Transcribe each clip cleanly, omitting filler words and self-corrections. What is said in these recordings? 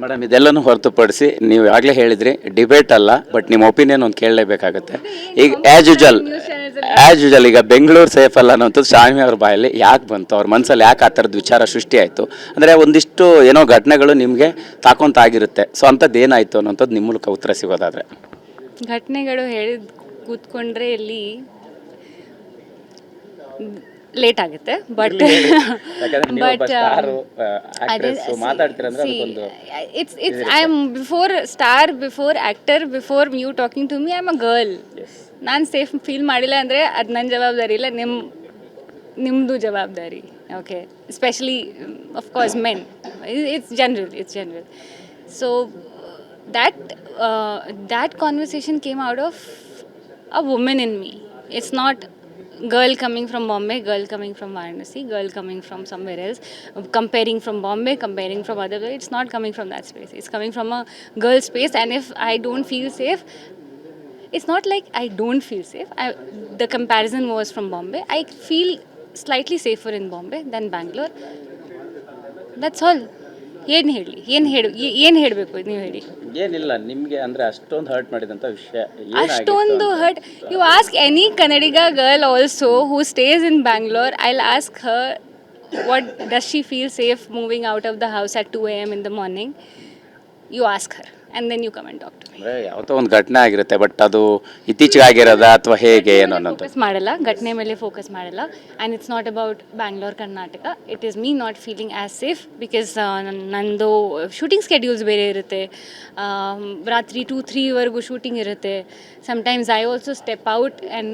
Madam ಇದೆಲ್ಲನೂ ಹೊರತುಪಡಿಸಿ ನೀವು ಆಗಲೇ ಹೇಳಿದ್ರಿ ಡಿಬೇಟ್ ಅಲ್ಲ, ಬಟ್ ನಿಮ್ಮ ಒಪಿನಿಯನ್ ಒಂದು ಕೇಳಲೇಬೇಕಾಗುತ್ತೆ. ಈಗ ಆ್ಯಸ್ ಯೂಶಲ್ ಈಗ ಬೆಂಗಳೂರು ಸೇಫ್ ಅಲ್ಲ ಅನ್ನೋಂಥದ್ದು ಶಾನ್ವಿ ಅವ್ರ ಬಾಯಲ್ಲಿ ಯಾಕೆ ಬಂತು, ಅವ್ರ ಮನಸ್ಸಲ್ಲಿ ಯಾಕೆ ಆ ಥರದ್ದು ವಿಚಾರ ಸೃಷ್ಟಿ ಆಯಿತು? ಅಂದರೆ ಒಂದಿಷ್ಟು ಏನೋ ಘಟನೆಗಳು ನಿಮಗೆ ತಾಕೊಂತಾಗಿರುತ್ತೆ, ಸೊ ಅಂಥದ್ದು ಏನಾಯಿತು ಅನ್ನೋಂಥದ್ದು ನಿಮ್ಮ ಮೂಲಕ ಉತ್ತರ ಸಿಗೋದಾದರೆ. ಘಟನೆಗಳು ಹೇಳಿದ ಕೂತ್ಕೊಂಡ್ರೆ ಇಲ್ಲಿ ಲೇಟ್ ಆಗುತ್ತೆ, but it's I am before star, before actor, before you talking to me I am a girl. ನಾನು ಸೇಫ್ ಫೀಲ್ ಮಾಡಿಲ್ಲ ಅಂದರೆ ಅದು ನನ್ನ ಜವಾಬ್ದಾರಿ ಇಲ್ಲ, ನಿಮ್ಮದು ಜವಾಬ್ದಾರಿ. Okay, especially of course men, it's general. So that conversation came out of a woman in me. It's not girl coming from Bombay, girl coming from Varanasi, girl coming from somewhere else, comparing from Bombay, comparing from other place. It's not coming from that space. It's coming from a girl space. And if I don't feel safe, it's not like I don't feel safe. The comparison was from Bombay. I feel slightly safer in Bombay than Bangalore. That's all. ಏನು ಹೇಳಬೇಕು ನೀವು ಹೇಳಿ. ಏನಿಲ್ಲ, ನಿಮಗೆ ಅಂದರೆ ಅಷ್ಟೊಂದು hurt ಮಾಡಿದಂಥ ವಿಷಯ ಅಷ್ಟೊಂದು hurt. You ask any Kannadiga girl also who stays in Bangalore, I will ask her what does she feel safe moving out of the house at 2 a.m. in the morning. You ask her and then you come and talk to me. ಯಾವತ್ತೋ ಒಂದು ಘಟನೆ ಆಗಿರುತ್ತೆ, but ಅದು ಇತ್ತೀಚೆಗೆ ಆಗಿರೋದ ಅಥವಾ ಹೇಗೆ ಏನು ಅನ್ನೋದು ಫೋಕಸ್ ಮಾಡಲ್ಲ, ಘಟನೆ ಮೇಲೆ ಫೋಕಸ್ ಮಾಡಲ್ಲ. And it's not about Bangalore Karnataka. It is me not feeling as safe because ನಂದು ಶೂಟಿಂಗ್ ಸ್ಕೆಡ್ಯೂಲ್ಸ್ ಬೇರೆ ಇರುತ್ತೆ. ರಾತ್ರಿ 2-3ವರೆಗೂ ಶೂಟಿಂಗ್ ಇರುತ್ತೆ. Sometimes I also step out and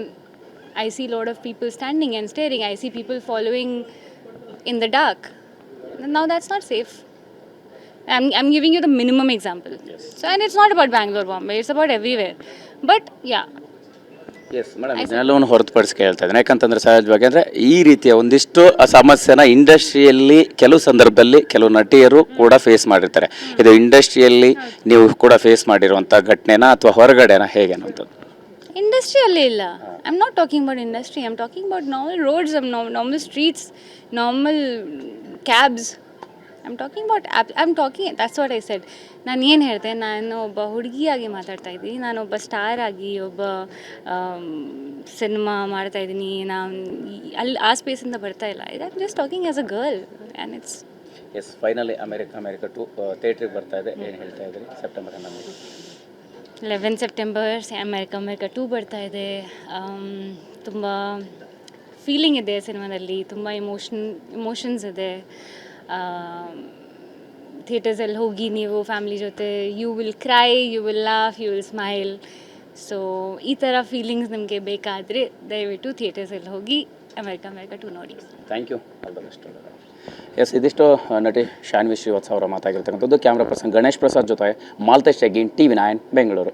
I C lot of people standing and steering. I C people following in the dark. Now that's not safe. I'm giving you the minimum example. Yes. So and it's not about Bangalore, Bombay, it's about everywhere. But yeah. Yes madam, ಇದನ್ನೆಲ್ಲವನ್ನು ಹೊರತುಪಡಿಸಿ ಕೇಳ್ತಾ ಇದ್ದೀನಿ. ಯಾಕಂತಂದರೆ ಸಹಜವಾಗಿ ಅಂದರೆ ಈ ರೀತಿಯ ಒಂದಿಷ್ಟು ಸಮಸ್ಯೆನ ಇಂಡಸ್ಟ್ರಿಯಲ್ಲಿ ಕೆಲವು ಸಂದರ್ಭದಲ್ಲಿ ಕೆಲವು ನಟಿಯರು ಕೂಡ ಫೇಸ್ ಮಾಡಿರ್ತಾರೆ. ಇದು ಇಂಡಸ್ಟ್ರಿಯಲ್ಲಿ ನೀವು ಕೂಡ ಫೇಸ್ ಮಾಡಿರುವಂಥ ಘಟನೆನಾ ಅಥವಾ ಹೊರಗಡೆನಾ ಹೇಗೆ ಅನ್ನೋಂಥದ್ದು? ಇಂಡಸ್ಟ್ರಿಯಲ್ಲಿ ಇಲ್ಲ. I am not talking about industry, I am talking about normal roads, normal streets, normal cabs. I am talking that's what I said. ನಾನು ಏನು ಹೇಳಿದೆ, ನಾನು ಒಬ್ಬ ಹುಡುಗಿಯಾಗಿ ಮಾತಾಡ್ತಾ ಇದ್ದೀನಿ, ನಾನೊಬ್ಬ ಸ್ಟಾರ್ ಆಗಿ ಒಬ್ಬ ಸಿನಿಮಾ ಮಾಡ್ತಾಯಿದ್ದೀನಿ. ನಾನು ಅಲ್ಲಿ ಆ ಸ್ಪೇಸಿಂದ ಬರ್ತಾ ಇಲ್ಲ. I am just talking as a girl and it's. Yes, finally America 2 ಥಿಯೇಟ್ರಿಗೆ ಬರ್ತಾ ಇದೆ, ಏನು ಹೇಳ್ತಾ ಇದ್ದೀರಿ? ಸೆಪ್ಟೆಂಬರ್ 11 ಸೆಪ್ಟೆಂಬರ್ ಅಮೆರಿಕ 2 ಬರ್ತಾ ಇದೆ. ತುಂಬ ಫೀಲಿಂಗ್ ಇದೆ ಸಿನಿಮಾದಲ್ಲಿ, ತುಂಬ ಇಮೋಷನ್ಸ್ ಇದೆ. ಥಿಯೇಟರ್ಸಲ್ಲಿ ಹೋಗಿ ನೀವು ಫ್ಯಾಮಿಲಿ ಜೊತೆ you will cry, you will laugh, you will smile. So ಈ ಥರ ಫೀಲಿಂಗ್ಸ್ ನಿಮಗೆ ಬೇಕಾದರೆ ದಯವಿಟ್ಟು ಥಿಯೇಟರ್ಸಲ್ಲಿ ಹೋಗಿ ಅಮೆರಿಕ 2 ನೋಡಿ. Thank you, all the best. Yes, ಇದಿಷ್ಟು ನಟಿ ಶಾನ್ವಿ ಶ್ರೀವತ್ಸ ಅವರ ಮಾತಾಗಿರ್ತಕ್ಕಂಥದ್ದು. ಕ್ಯಾಮ್ರಾ ಪರ್ಸನ್ ಗಣೇಶ್ ಪ್ರಸಾದ್ ಜೊತೆ ಮಾಲ್ತೇಶ್ ಜಗ್ಗೀನ್, TV9 ಬೆಂಗಳೂರು.